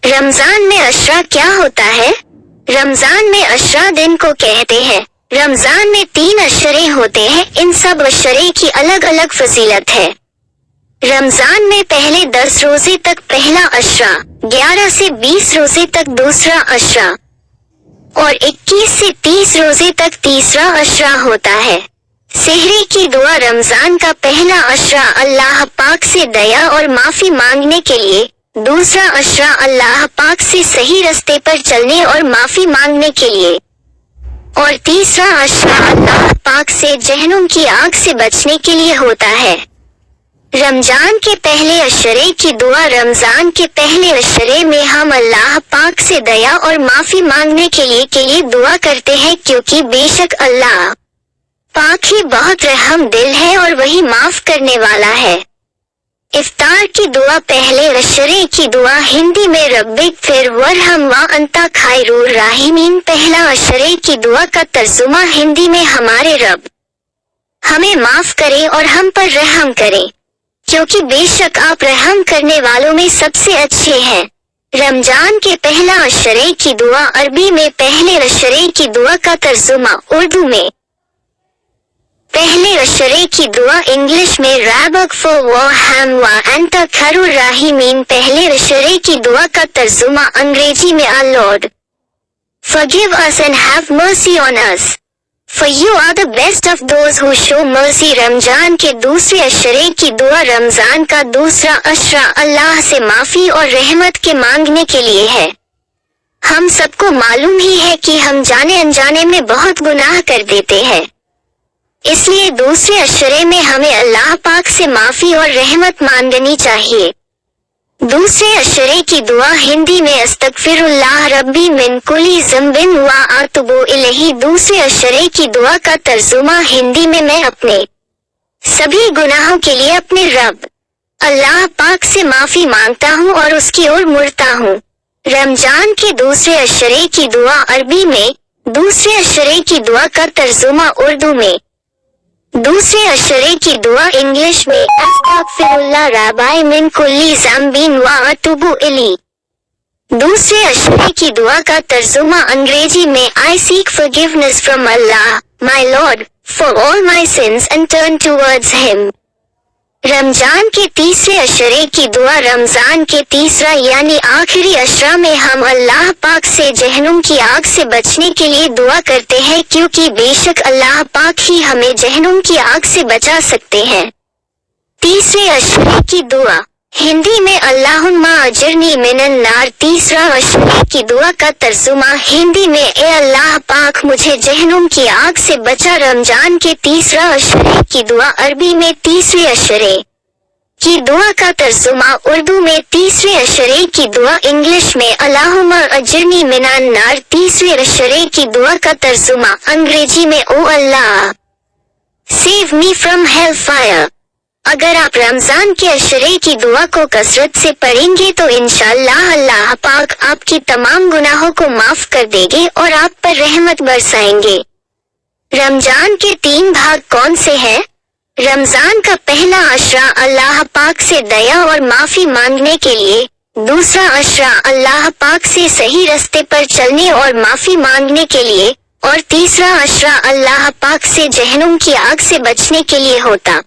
رمضان میں عشرہ کیا ہوتا ہے؟ رمضان میں عشرہ دن کو کہتے ہیں۔ رمضان میں 3 عشرے ہوتے ہیں، ان سب عشرے کی الگ الگ فضیلت ہے۔ رمضان میں پہلے 10 روزے تک پہلا عشرہ، 11 سے 20 روزے تک دوسرا عشرہ اور 21 سے 30 روزے تک تیسرا عشرہ ہوتا ہے۔ سحری کی دعا رمضان کا پہلا عشرہ اللہ پاک سے دیا اور معافی مانگنے کے لیے، دوسرا عشرہ اللہ پاک سے صحیح رستے پر چلنے اور معافی مانگنے کے لیے، اور تیسرا عشرہ اللہ پاک سے جہنم کی آگ سے بچنے کے لیے ہوتا ہے۔ رمضان کے پہلے عشرے کی دعا رمضان کے پہلے عشرے میں ہم اللہ پاک سے دیا اور معافی مانگنے کے لیے دعا کرتے ہیں، کیونکہ بے شک اللہ پاک ہی بہت رحم دل ہے اور وہی معاف کرنے والا ہے۔ افطار کی دعا پہلے عشرے کی دعا ہندی میں ربک فر ورحم وانتا خیر الراحمین، پہلا عشرے کی دعا کا ترجمہ ہندی میں ہمارے رب ہمیں معاف کرے اور ہم پر رحم کرے، کیونکہ بے شک آپ رحم کرنے والوں میں سب سے اچھے ہیں۔ رمضان کے پہلا عشرے کی دعا عربی میں پہلے عشرے کی دعا کا ترجمہ اردو میں پہلے عشرے کی دعا انگلش میں ربک فر ورحم وانتا خیر الراحمین، پہلے عشرے کی دعا کا ترجمہ انگریزی میں Our Lord, forgive us and have mercy on us, for you are the best of those who show mercy۔ رمضان کے دوسرے عشرے کی دعا رمضان کا دوسرا عشرہ اللہ سے معافی اور رحمت کے مانگنے کے لیے ہے۔ ہم سب کو معلوم ہی ہے کہ ہم جانے انجانے میں بہت گناہ کر دیتے ہیں، اس لیے دوسرے عشرے میں ہمیں اللہ پاک سے معافی اور رحمت مانگنی چاہیے۔ دوسرے عشرے کی دعا ہندی میں استغفر اللہ ربی من کل ذنب واتوب الیہ، دوسرے عشرے کی دعا کا ترجمہ ہندی میں اپنے سبھی گناہوں کے لیے اپنے رب اللہ پاک سے معافی مانگتا ہوں اور اس کی اور مڑتا ہوں۔ رمضان کے دوسرے عشرے کی دعا عربی میں، دوسرے عشرے کی دعا کا ترجمہ اردو میں، دوسرے عشرے کی دعا انگلش میں استغفر اللہ ربی من کل ذنب واتوب الیہ، دوسرے عشرے کی دعا کا ترجمہ انگریزی میں I seek forgiveness from Allah, my Lord, for all my sins and turn towards Him۔ رمضان کے تیسرے عشرے کی دعا رمضان کے تیسرا یعنی آخری عشرہ میں ہم اللہ پاک سے جہنم کی آگ سے بچنے کے لیے دعا کرتے ہیں، کیونکہ بے شک اللہ پاک ہی ہمیں جہنم کی آگ سے بچا سکتے ہیں۔ تیسرے عشرے کی دعا ہندی میں اللہم اجرنی من النار، تیسرا عشرے کی دعا کا ترجمہ ہندی میں اے اللہ پاک مجھے جہنم کی آگ سے بچا۔ رمضان کے تیسرا عشرے کی دعا عربی میں تیسرے عشرے کی دعا کا ترجمہ اردو میں تیسرے عشرے کی دعا انگلش میں اللہم اجرنی من النار، تیسرے عشرے کی دعا کا ترجمہ انگریزی میں O Allah save me from hell fire. اگر آپ رمضان کے عشرے کی دعا کو کثرت سے پڑھیں گے تو انشاءاللہ اللہ پاک آپ کی تمام گناہوں کو معاف کر دیں گے اور آپ پر رحمت برسائیں گے۔ رمضان کے 3 بھاگ کون سے ہیں؟ رمضان کا پہلا عشرہ اللہ پاک سے دیا اور معافی مانگنے کے لیے، دوسرا عشرہ اللہ پاک سے صحیح رستے پر چلنے اور معافی مانگنے کے لیے، اور تیسرا عشرہ اللہ پاک سے جہنم کی آگ سے بچنے کے لیے ہوتا۔